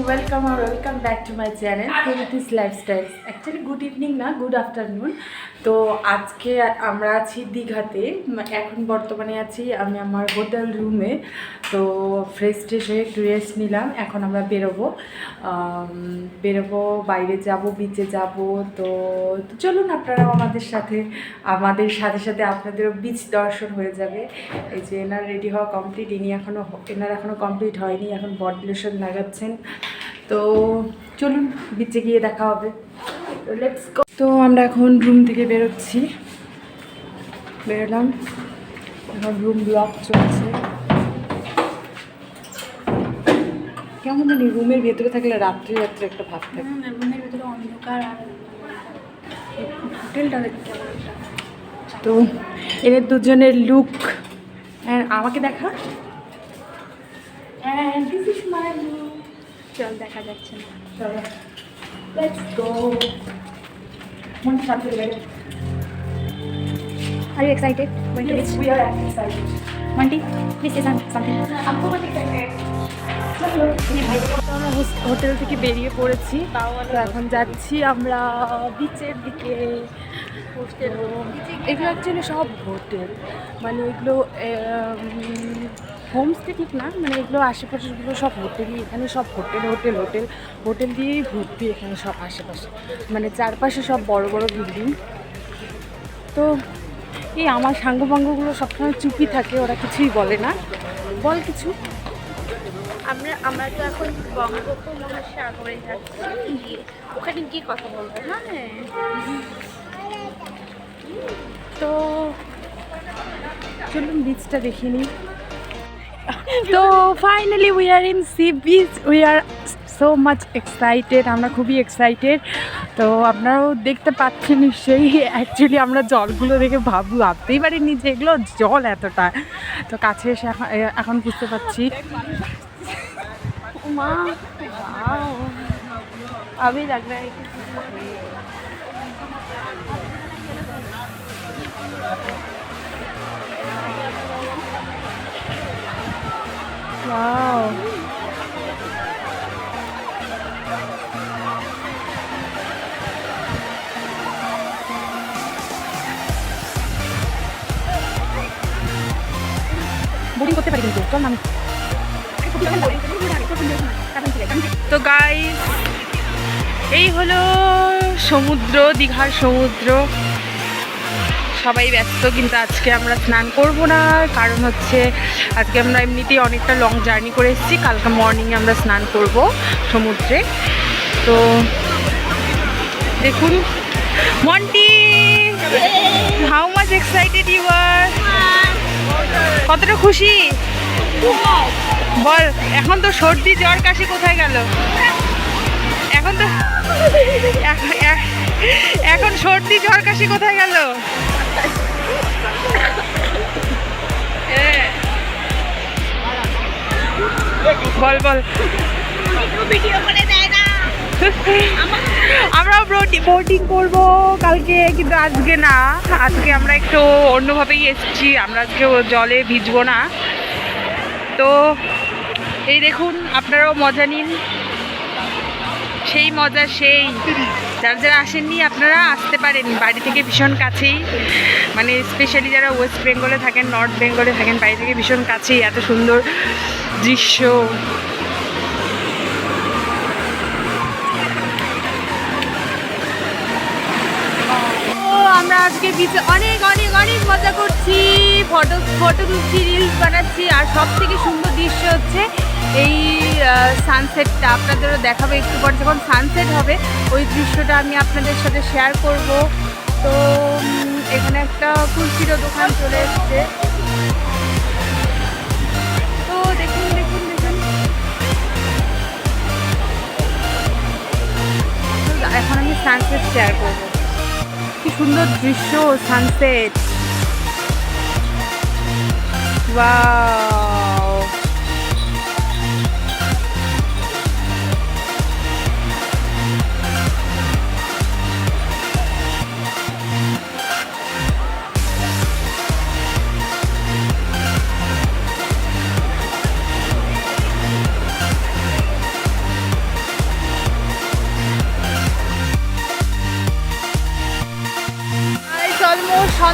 Welcome আর welcome back to my channel প্রগতিস lifestyle. Actually good evening না, good afternoon. তো আজকে আমরা আছি দীঘাতে। এখন বর্তমানে আছি আমি আমার হোটেল রুমে। তো ফ্রেশ ট্রেশ হয়ে একটু রেস্ট নিলাম। এখন আমরা বেরোবো বাইরে যাব, বিচে যাব। তো চলুন আপনারাও আমাদের সাথে সাথে আপনাদেরও বিচ দর্শন হয়ে যাবে। এই যে এনার রেডি হওয়া কমপ্লিট, এনার এখনও কমপ্লিট হয়নি, এখন বডি লোশন লাগাচ্ছেন। তো চলুন বিচে গিয়ে দেখা হবে। তো লেটস গো। তো আমরা এখন রুম থেকে বেরোলাম, এখন রুম ব্লক চলছে। কেমন জানি রুমের ভেতরে থাকলে রাত্রে একটা ভাব থাকে, রুমের ভেতরে অন্ধকার আর হোটেলটা তো এদের দুজনের লুক আমাকে দেখা। চল দেখা যাচ্ছে না। চলো লেটস গো। মন সাথে লাগে। Are you excited? Going to Yes, beach? we are excited. Monty, please say something. हमको बहुत excited. আমরা হোটেল থেকে বেরিয়ে পড়েছি, তো এখন যাচ্ছি আমরা বিচের দিকে। এগুলো অ্যাকচুয়ালি সব হোটেল, মানে এগুলো হোমস্টে ঠিক না, মানে এগুলো আশেপাশেগুলো সব হোটেলই। এখানে সব হোটেল দিয়েই ভর্তি এখানে সব আশেপাশে, মানে চারপাশে সব বড় বড় বিল্ডিং। তো এই আমার সাঙ্গপাঙ্গগুলো সবসময় চুপি থাকে, ওরা কিছুই বলে না। বল কিছু। আমরা তো এখন বঙ্গোপসাগরে যাচ্ছি, ওখানে গিয়ে কথা বলবো। হ্যাঁ, তো চলুন বিচটা দেখে নিই। তো finally we are in sea beach, we are so much excited. আমরা খুবই এক্সাইটেড। তো আপনারাও দেখতে পাচ্ছেন নিশ্চয়ই। অ্যাকচুয়ালি আমরা জলগুলো দেখে ভাবতেই পারিনি যে এগুলো জল এতটা। তো কাছে এসে এখন বুঝতে পারছি। মা अभी लग रहा है कि ওয়াও, বোটিং করতে পারি কিন্তু চল না। তো গাইস, এই হলো সমুদ্র, দীঘার সমুদ্র। সবাই ব্যস্ত, কিন্তু আজকে আমরা স্নান করব না, কারণ হচ্ছে আজকে আমরা এমনিতেই অনেকটা লং জার্নি করে এসেছি। কালকে মর্নিংয়ে আমরা স্নান করব সমুদ্রে। তো দেখুন Monti, how much excited you are? কতটা খুশি বল। এখন তো সর্দি জ্বর কাশি কোথায় গেল? এখন সর্দি জ্বর কাশি কোথায় গেল? বল আমরা বোটিং করব কালকে, কিন্তু আজকে না। আজকে আমরা একটু অন্যভাবেই এসেছি, আমরা আজকে জলে ভিজবো না। তো এই দেখুন, আপনারাও মজা নিন, সেই মজা সেই। যারা আসেননি আপনারা আসতে পারেন, বাড়ি থেকে ভীষণ কাছেই, মানে স্পেশালি যারা ওয়েস্ট বেঙ্গলে থাকেন, নর্থ বেঙ্গলে থাকেন, বাড়ি থেকে ভীষণ কাছেই। এত সুন্দর দৃশ্য। আমরা আজকে বিচে অনেক মজা করছি, ফটো তুলছি, রিলস বানাচ্ছি। আর সব থেকে সুন্দর দৃশ্য হচ্ছে এই সানসেটটা। আপনাদেরও দেখাবো একটু পর, যখন সানসেট হবে ওই দৃশ্যটা আমি আপনাদের সাথে শেয়ার করব। তো এখানে একটা কুলফিরও দোকান চলে এসছে। তো দেখুন, এখন আমি সানসেট শেয়ার করবো। কি সুন্দর দৃশ্য, সানসেট। ওয়াও,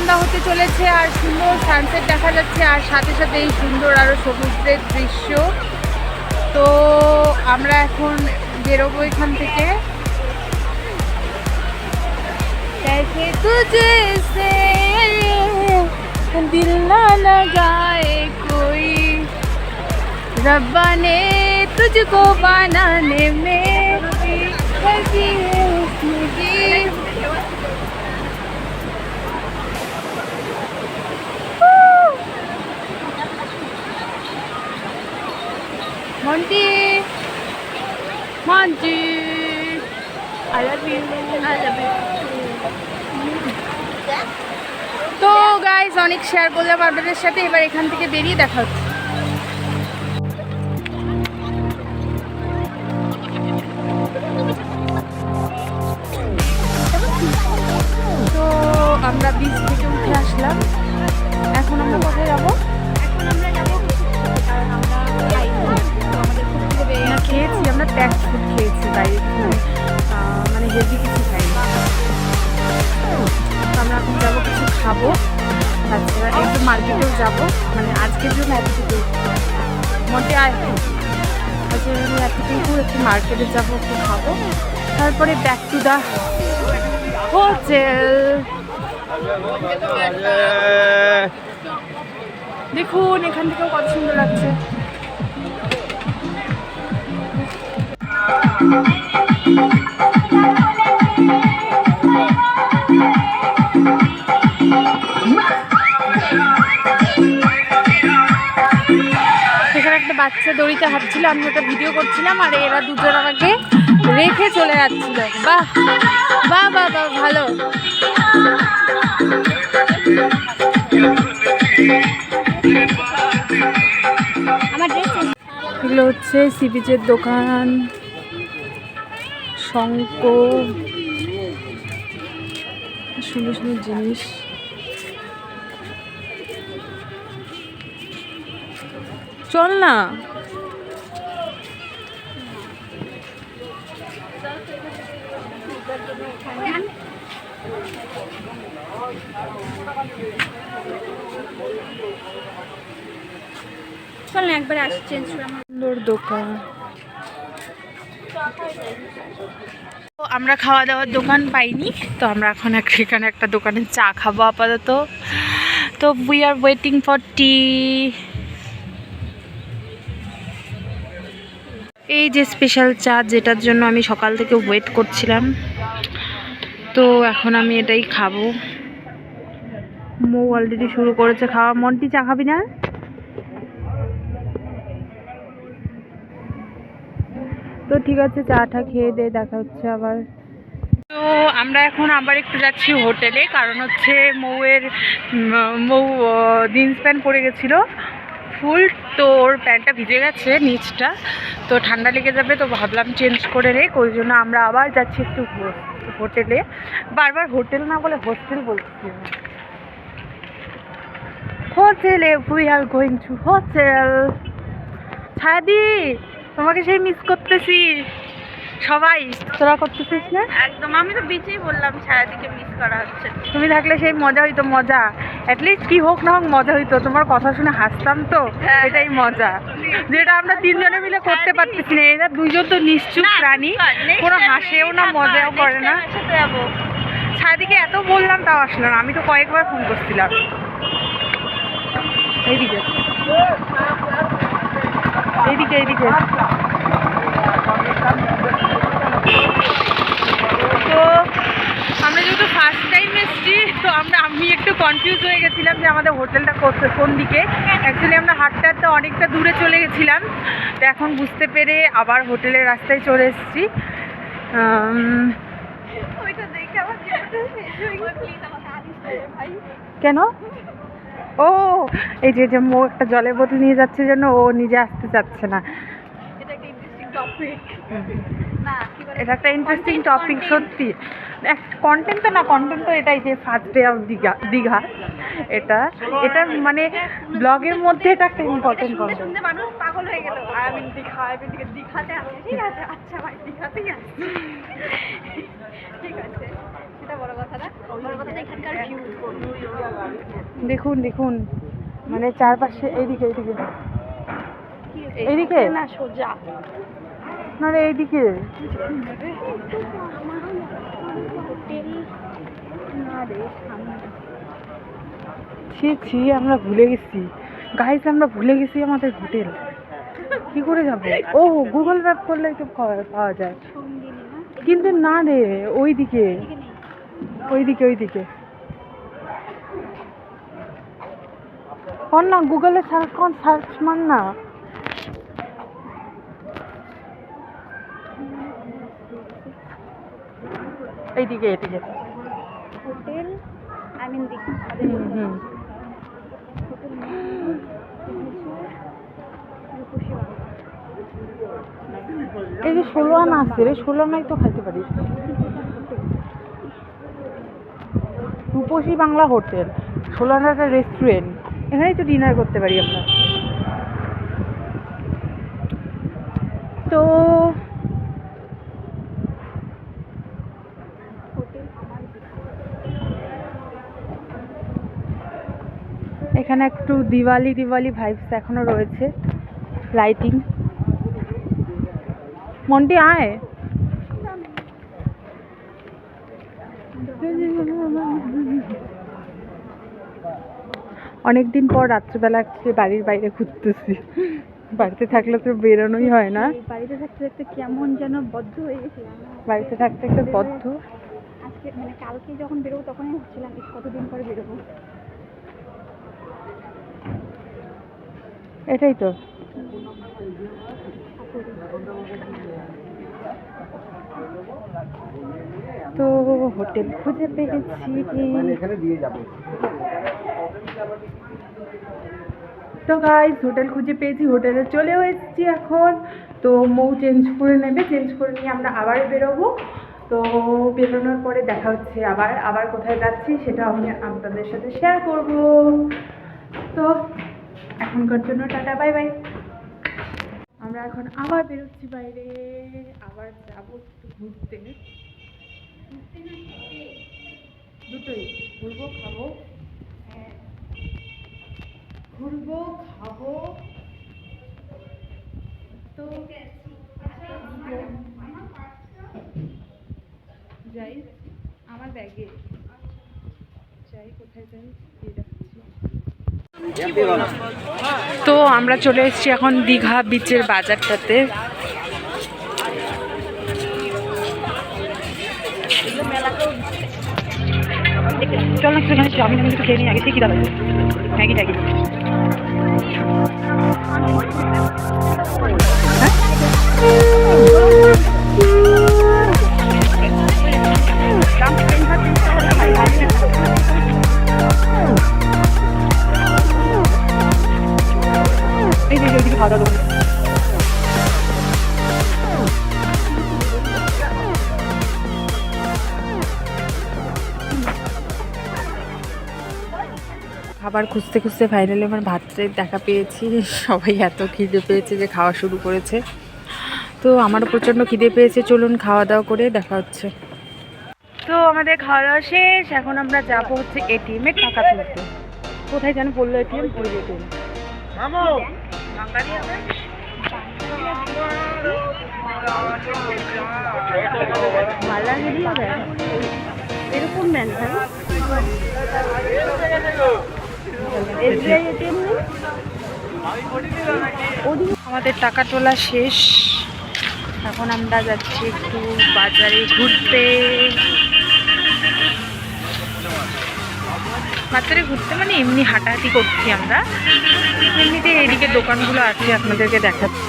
সন্ধ্যা হতে চলেছে আর সুন্দর সানসেট দেখা যাচ্ছে আর সাথে সাথে এই সুন্দর আরও সমুদ্রের দৃশ্য। তো আমরা এখন বেরোবো এখান থেকে। कैसे तुझे से दिल ना लगाए कोई, रब्बा ने तुझको बनाने में लगी है उसकी। Monty Monty I love you. I love you. তো গাইস অনেক শেয়ার করলাম আপনাদের সাথে, এবার এখান থেকে বেরিয়ে দেখা হচ্ছে। তো আমরা বিচ থেকে উঠে আসলাম, এখন আমরা কোথায় যাবো? এখন আমরা যাবো, কারণ আমরা খাইনি, তো আমাদের খুব খিদে পেয়ে গেছে। খেয়েছি, আমরা প্যাক ফুড খেয়েছি বাইরে, মানে হেলদি কিছু খাইনি। আমরা এখন যাবো কিছু খাবো, তাছাড়া একটু মার্কেটেও যাবো, মানে আজকের জন্য এতটুকু মোটে আজকের জন্য এতটুকু, একটু মার্কেটে যাবো, একটু খাবো, তারপরে ব্যাক টু দ্য হোটেল। দেখুন এখান থেকেও কত সুন্দর লাগছে। সেখানে একটা বাচ্চা দড়িতে হাঁটছিল, আমি ওটা ভিডিও করছিলাম আর এরা দুজন আমাকে রেখে চলে যাচ্ছিল। বাহ বাহ বাহ বাহ, ভালো। আমার ড্রেস এগুলো হচ্ছে সি বিচের দোকান, শঙ্খ, সুন্দর সুন্দর জিনিস। চল না, চল না একবার আসি চেঞ্জ করে। আমার সুন্দর দোকান। তো আমরা খাওয়া দাওয়ার দোকান পাইনি, তো আমরা এখন এখানে একটা দোকানে চা খাবো আপাতত। তো উই আর ওয়েটিং ফর টি। এই যে স্পেশাল চা, যেটার জন্য আমি সকাল থেকে ওয়েট করছিলাম, তো এখন আমি এটাই খাবো। মৌ অলরেডি শুরু করেছে খাওয়া। মন্টি চা খাবি না? তো ঠিক আছে, চাটা খেয়ে দিয়ে দেখা হচ্ছে আবার। তো আমরা এখন আবার একটু যাচ্ছি হোটেলে, কারণ হচ্ছে মৌ জিন্স প্যান্ট পরে গেছিলো ফুল, তো ওর প্যান্টটা ভিজে গেছে নিচটা, তো ঠান্ডা লেগে যাবে, তো ভাবলাম চেঞ্জ করে রেখ, ওই জন্য আমরা আবার যাচ্ছি একটু হোটেলে। বারবার হোটেল না বলে হোস্টেল বলছি। হোটেলে, we are going to hotel. ছাদি, তোমাকে সেই মিস করতেছি। সবাই তোরা করতেছিস না? একদম, আমি তো বিচেই বললাম ছায়াদিকে মিস করা হচ্ছে। তুমি থাকলে সেই মজা হইতো, মজা অ্যাটলিস্ট কি হোক না হোক মজা হইতো, তোমার কথা শুনে হাসতাম তো, এটাই মজা, যেটা আমরা তিনজনে মিলে করতে পারতেছি না। এরা দুইজন তো নিশ্চুপ প্রাণী, কোনো হাসেও না মজাও করে না। ছাদিকে এত বললাম তাও আসলো না, আমি তো কয়েকবার ফোন করছিলাম। এইদিকে এইদিকে এইদিকে। তো আমরা যেহেতু ফার্স্ট টাইম এসেছি, তো আমি একটু কনফিউজ হয়ে গেছিলাম যে আমাদের হোটেলটা কোন দিকে। অ্যাকচুয়ালি আমরা হাঁটতে হাঁটতে অনেকটা দূরে চলে গেছিলাম, তো এখন বুঝতে পেরে আবার হোটেলের রাস্তায় চলে এসেছি। কেন? ও এই যে মো একটা জলের বোতল নিয়ে যাচ্ছে জন্য ও নিজে আসতে চাচ্ছে না। এটা একটা ইন্টারেস্টিং টপিক সত্যি। কন্টেন্ট তো না, কন্টেন্ট তো এটাই যে ফার্স্ট ডে অফ দীঘা, এটা মানে ব্লগের মধ্যে এটা একটা ইম্পর্টেন্ট কন্টেন্ট। মানুষ পাগল হয়ে গেল, আমি দীঘাতে আসছি, ঠিক আছে, আচ্ছা ভাই দীঘাতেই আসছি, ঠিক আছে। সেটা বড় কথা না, বড় কথা এখানকার ভিউ। দেখুন দেখুন, মানে চারপাশে এইদিকে এইদিকে এইদিকে না সোজা না রে এইদিকে। হোটেল না রে সামনে। ছি ছি, আমরা ভুলে গেছি গাইস, আমরা ভুলে গেছি আমাদের হোটেল। কি করে যাব? ও গুগল ম্যাপ করলে একটু পাওয়া যায়, সঙ্গিনী না, কিন্তু না রে ওইদিকে এদিকে নেই। ওইদিকে ওইদিকে কর না, গুগলে সার্চ কর, সার্চ মান না। এইদিকে এইদিকে। Hotel I mean Digha. হুম হুম। হোটেল রূপসী বাংলা। এই যে 16 আনা আছে রে, 16 আনাই তো খাইতে পারিস। রূপসী বাংলা হোটেল, 16 আনার একটা রেস্টুরেন্ট, এখানেই তো ডিনার করতে পারি আমরা। তো হোটেল আমার এখানে একটু দিওয়ালি দিওয়ালি ভাইবস এখনো রয়েছে, লাইটিং। মন্টি আয়। অনেকদিন পর রাত্রিবেলা বাড়ির বাইরে ঘুরতেছি। বাড়িতে থাকলে তো বেরোনোই হয় না। বাড়িতে থাকতে থাকতে কেমন যেন বদ্ধ হয়ে গেছিলাম। বাড়িতে থাকতে একটা বদ্ধ। আজকে মানে কালকে যখন বেরোবো তখনই ভাবছিলাম কতদিন পরে বেরোবো। এটাই তো। তো হোটেল খুঁজে পেয়েছি। তো গাইস হোটেল খুঁজে পেয়েছি, হোটেলে চলেও এসেছি এখন। তো মৌ চেঞ্জ করে নেবে, চেঞ্জ করে নিয়ে আমরা আবার বেরোবো। তো বেরোনোর পরে দেখা হচ্ছে আবার আবার কোথায় যাচ্ছি সেটা আমি আপনাদের সাথে শেয়ার করব। তো এখনকার জন্য টাটা, বাই বাই। আমরা এখন আবার বেরোচ্ছি বাইরে, আবার যাবো একটু ঘুরতে। দুটোই ঘুরবো খাবো, ঘুরবো খাবো। তো যাই আমার ব্যাগে, যাই কোথায় যাই দিয়ে যাচ্ছি। তো আমরা চলে এসেছি এখন দীঘা বিচের বাজারটাতে। চল না একটুখানি চাউমিন একটু খেয়ে নিই আগে থেকে, কি দাঁড়াবো ম্যাগি ট্যাগি। এই যে ওইদিকে খাওয়া দাওয়া করবো। খাবার খুঁজতে খুঁজতে ফাইনালি আমার ভাতের দেখা পেয়েছি। সবাই এত খিদে পেয়েছে যে খাওয়া শুরু করেছে। তো আমারও প্রচণ্ড খিদে পেয়েছে, চলুন খাওয়া দাওয়া করে দেখা হচ্ছে। তো আমাদের খাওয়া দাওয়া শেষ, এখন আমরা যাবো হচ্ছে এটিএমে টাকা তুলতে। কোথায় যেন বললো এটিএম, ওই এটিএম। এরকম নেন আমাদের টাকা তোলা শেষ, এখন আমরা যাচ্ছি একটু বাজারে ঘুরতে। বাজারে ঘুরতে মানে এমনি হাঁটাহাঁটি করছি আমরা, এমনিতে এদিকে দোকানগুলো আছে আপনাদেরকে দেখাচ্ছি।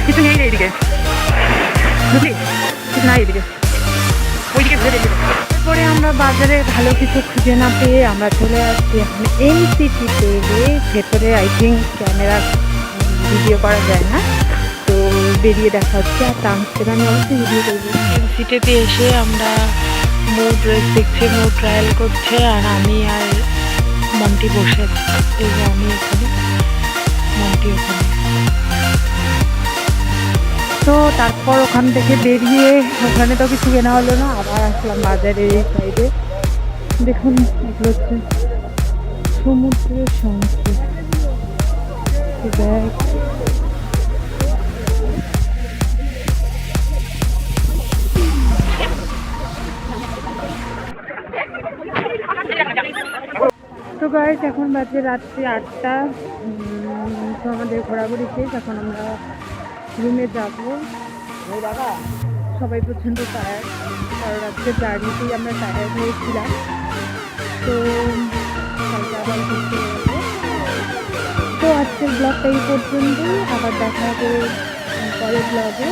কিছু নেই এইদিকে, বুঝলি, কিছু নাই এইদিকে, ওইদিকে ঘুরে দেখি। তারপরে আমরা বাজারে ভালো কিছু খুঁজে না পেয়ে আমরা চলে আসছি এখন এনসিটিতে। ভেতরে আই থিঙ্ক ক্যামেরা ভিডিও করা যায় না, তো বেরিয়ে দেখা হচ্ছে। আর তামসের আমি অবশ্যই ভিডিও করবো। সিটেতে এসে আমরা মৌ ড্রেস দেখছে, মৌ ট্রায়াল করছে, আর আমি আর মন্টি বসে আছি। এই যে আমি এখানে, মন্টি ওখানে। তো তারপর ওখান থেকে বেরিয়ে ওখানে তো কিছু কেনা হলো না, আবার আসলাম বাজারের এই সাইডে। দেখুন এগুলো হচ্ছে সমুদ্রের সংকেত ব্যাগ। তো গাইস এখন বাজে রাত্রি 8টা। তো আমাদের ঘোরাঘুরি শেষ, এখন আমরা রুমে যাব। সবাই প্রচণ্ড টায়ার্ড, কারণ আজকে জার্নিতেই আমরা টায়ার্ড হয়েছিলাম। তো কালকে আবার ঘুরতে বেরোবো। তো আজকের ব্লগটা এই পর্যন্তই, আবার দেখা হবে পরের ব্লগে।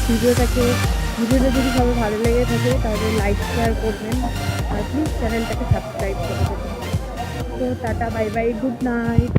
ভিডিওটা যদি সবাই ভালো লেগে থাকে তাহলে লাইক শেয়ার করবেন, আর প্লিজ চ্যানেলটাকে সাবস্ক্রাইব করে দেবেন। তো tata, bye bye, good night.